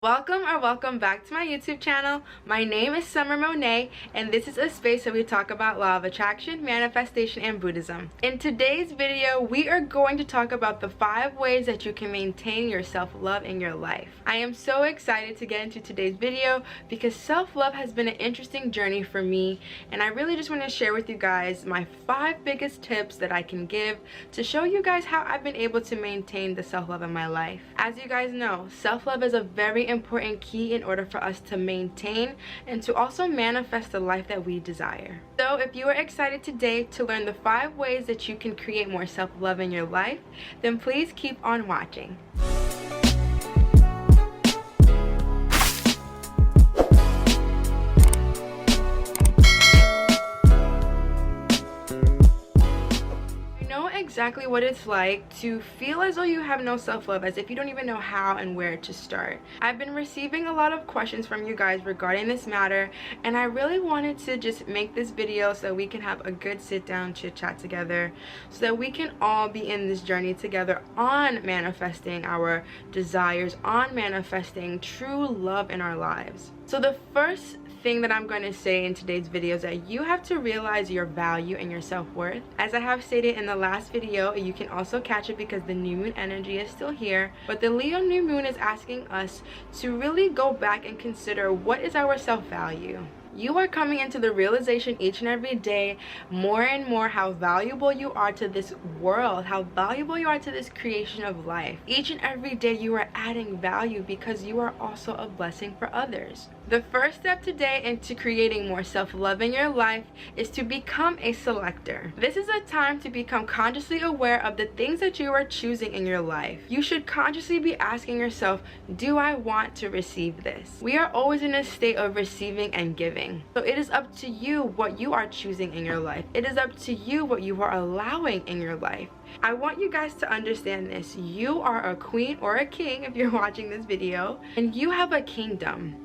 Welcome back to my YouTube channel. My name is SummerMonay, and this is a space where we talk about law of attraction, manifestation, and Buddhism. In today's video, we are going to talk about the 5 ways that you can maintain your self-love in your life. I am so excited to get into today's video because self-love has been an interesting journey for me, and I really just want to share with you guys my 5 biggest tips that I can give to show you guys how I've been able to maintain the self-love in my life. As you guys know, self-love is a very important key in order for us to maintain and to also manifest the life that we desire. So if you are excited today to learn the 5 ways that you can create more self-love in your life, then please keep on watching. Exactly what it's like to feel as though you have no self-love, as if you don't even know how and where to start. I've been receiving a lot of questions from you guys regarding this matter, and I really wanted to just make this video so that we can have a good sit down chit chat together, so that we can all be in this journey together on manifesting our desires, on manifesting true love in our lives. So the first thing that I'm going to say in today's video is that you have to realize your value and your self-worth. As I have stated in the last video, you can also catch it because the new moon energy is still here, but the Leo new moon is asking us to really go back and consider what is our self-value. You are coming into the realization each and every day more and more how valuable you are to this world, how valuable you are to this creation of life. Each and every day you are adding value because you are also a blessing for others. The first step today into creating more self-love in your life is to become a selector. This is a time to become consciously aware of the things that you are choosing in your life. You should consciously be asking yourself, do I want to receive this? We are always in a state of receiving and giving. So it is up to you what you are choosing in your life. It is up to you what you are allowing in your life. I want you guys to understand this. You are a queen or a king if you're watching this video, and you have a kingdom.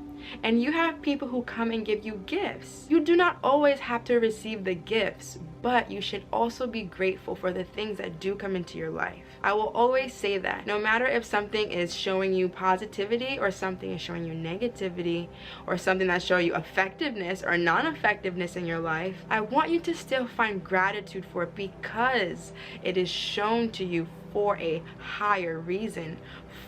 And you have people who come and give you gifts. You do not always have to receive the gifts, but you should also be grateful for the things that do come into your life. I will always say that no matter if something is showing you positivity or something is showing you negativity or something that's showing you effectiveness or non-effectiveness in your life, I want you to still find gratitude for it because it is shown to you for a higher reason,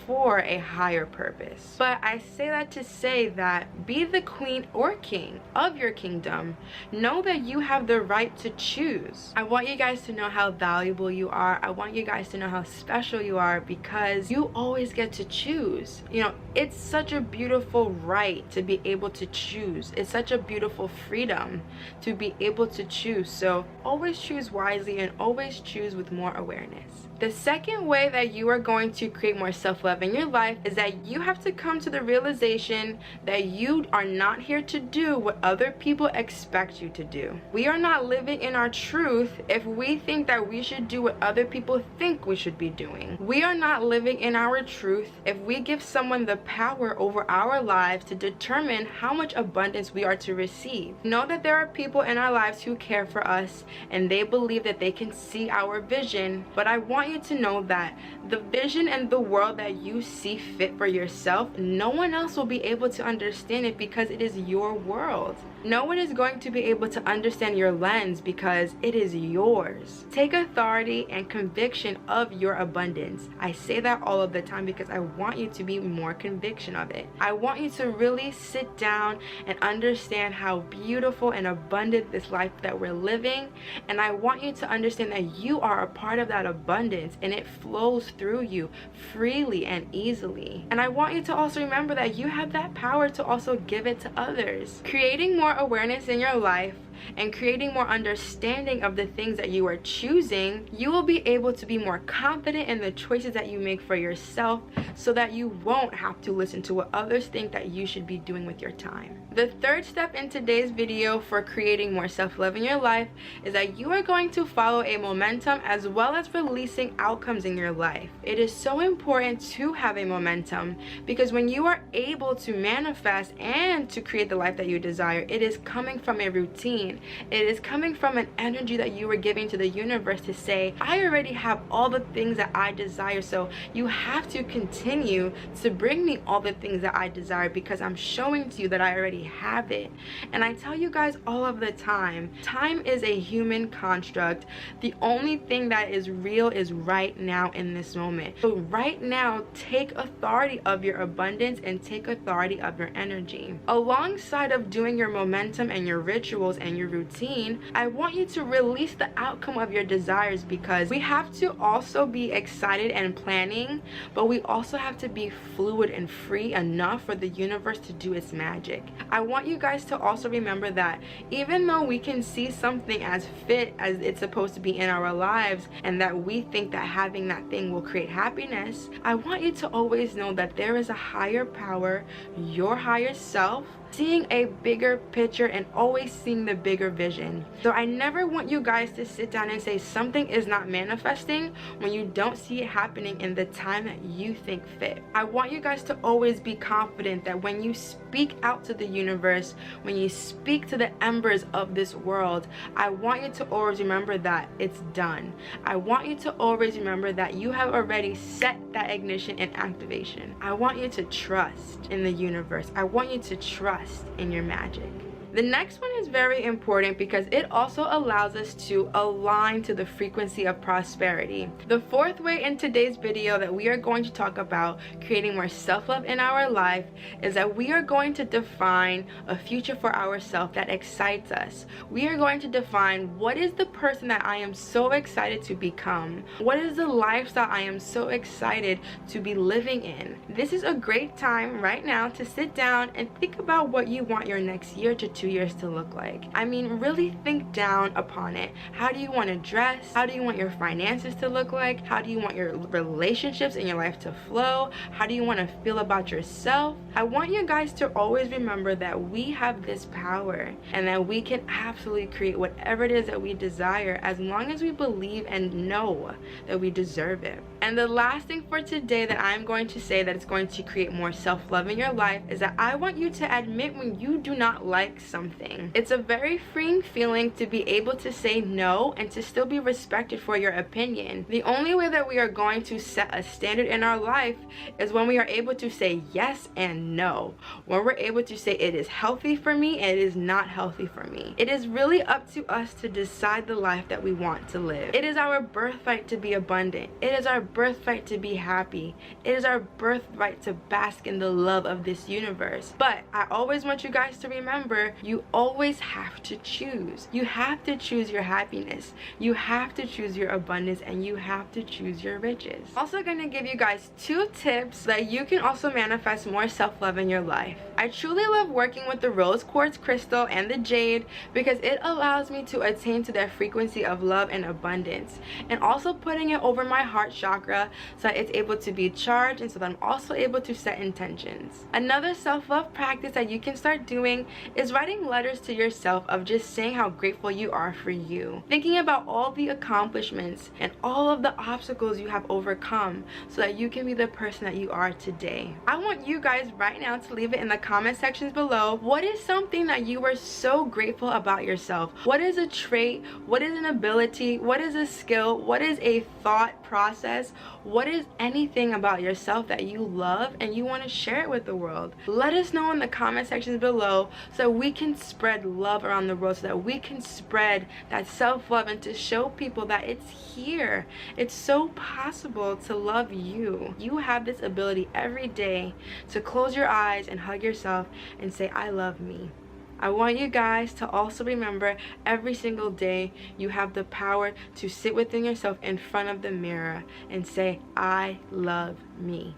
for a higher purpose. But I say that to say that be the queen or king of your kingdom. Know that you have the right to choose. I want you guys to know how valuable you are. I want you guys to know how special you are because you always get to choose. You know, it's such a beautiful right to be able to choose. It's such a beautiful freedom to be able to choose. So always choose wisely and always choose with more awareness. The second way that you are going to create more self-love in your life is that you have to come to the realization that you are not here to do what other people expect you to do. We are not living in our truth if we think that we should do what other people think we should be doing. We are not living in our truth if we give someone the power over our lives to determine how much abundance we are to receive. Know that there are people in our lives who care for us and they believe that they can see our vision, but I want you to know that the vision and the world that you see fit for yourself, no one else will be able to understand it because it is your world. No one is going to be able to understand your lens because it is yours. Take authority and conviction of your abundance. I say that all of the time because I want you to be more conviction of it. I want you to really sit down and understand how beautiful and abundant this life that we're living, and I want you to understand that you are a part of that abundance and it flows through you freely and easily. And I want you to also remember that you have that power to also give it to others. Creating more awareness in your life and creating more understanding of the things that you are choosing, you will be able to be more confident in the choices that you make for yourself so that you won't have to listen to what others think that you should be doing with your time. The third step in today's video for creating more self-love in your life is that you are going to follow a momentum as well as releasing outcomes in your life. It is so important to have a momentum because when you are able to manifest and to create the life that you desire, it is coming from a routine routine. It is coming from an energy that you were giving to the universe to say, I already have all the things that I desire, so you have to continue to bring me all the things that I desire, because I'm showing to you that I already have it. And I tell you guys all of the time, time is a human construct. The only thing that is real is right now in this moment. So right now, take authority of your abundance and take authority of your energy. Alongside of doing your momentum and your rituals and your routine, I want you to release the outcome of your desires, because we have to also be excited and planning, but we also have to be fluid and free enough for the universe to do its magic. I want you guys to also remember that even though we can see something as fit as it's supposed to be in our lives, and that we think that having that thing will create happiness, I want you to always know that there is a higher power, your higher self, seeing a bigger picture and always seeing the bigger vision. So I never want you guys to sit down and say something is not manifesting when you don't see it happening in the time that you think fit. I want you guys to always be confident that when you speak out to the universe, when you speak to the embers of this world, I want you to always remember that it's done. I want you to always remember that you have already set that ignition and activation. I want you to trust in the universe. I want you to trust in your magic. The next one is very important because it also allows us to align to the frequency of prosperity. The fourth way in today's video that we are going to talk about creating more self-love in our life is that we are going to define a future for ourselves that excites us. We are going to define what is the person that I am so excited to become. What is the lifestyle I am so excited to be living in. This is a great time right now to sit down and think about what you want your next year to 2 years to look like. I mean, really think down upon it. How do you want to dress? How do you want your finances to look like? How do you want your relationships in your life to flow? How do you want to feel about yourself? I want you guys to always remember that we have this power and that we can absolutely create whatever it is that we desire, as long as we believe and know that we deserve it. And the last thing for today that I'm going to say that is going to create more self-love in your life is that I want you to admit when you do not like something. It's a very freeing feeling to be able to say no and to still be respected for your opinion. The only way that we are going to set a standard in our life is when we are able to say yes and no. When we're able to say it is healthy for me and it is not healthy for me. It is really up to us to decide the life that we want to live. It is our birthright to be abundant. It is our birthright to be happy. It is our birthright to bask in the love of this universe. But I always want you guys to remember, you always have to choose. You have to choose your happiness. You have to choose your abundance, and you have to choose your riches. Also going to give you guys 2 tips that you can also manifest more self-love in your life. I truly love working with the rose quartz crystal and the jade because it allows me to attain to that frequency of love and abundance, and also putting it over my heart chakra so that it's able to be charged and so that I'm also able to set intentions. Another self-love practice that you can start doing is writing letters to yourself of just saying how grateful you are for you. Thinking about all the accomplishments and all of the obstacles you have overcome so that you can be the person that you are today. I want you guys right now to leave it in the comment sections below. What is something that you are so grateful about yourself? What is a trait? What is an ability? What is a skill? What is a thought process? What is anything about yourself that you love and you want to share it with the world? Let us know in the comment sections below so we can spread love around the world, so that we can spread that self-love and to show people that it's here. It's so possible to love you. You have this ability every day to close your eyes and hug yourself and say, I love me. I want you guys to also remember every single day you have the power to sit within yourself in front of the mirror and say, I love me.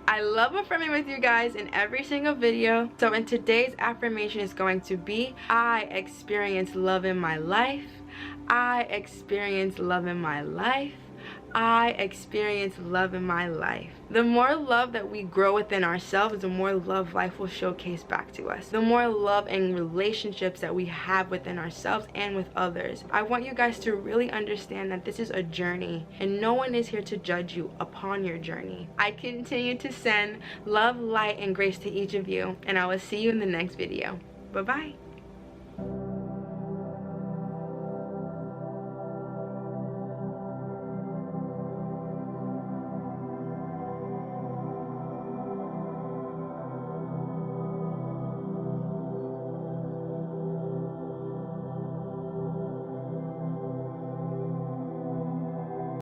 I love affirming with you guys in every single video. So in today's affirmation is going to be, I experience love in my life. I experience love in my life. I experience love in my life. The more love that we grow within ourselves, the more love life will showcase back to us. The more love and relationships that we have within ourselves and with others. I want you guys to really understand that this is a journey and no one is here to judge you upon your journey. I continue to send love, light, and grace to each of you, and I will see you in the next video. Bye-bye.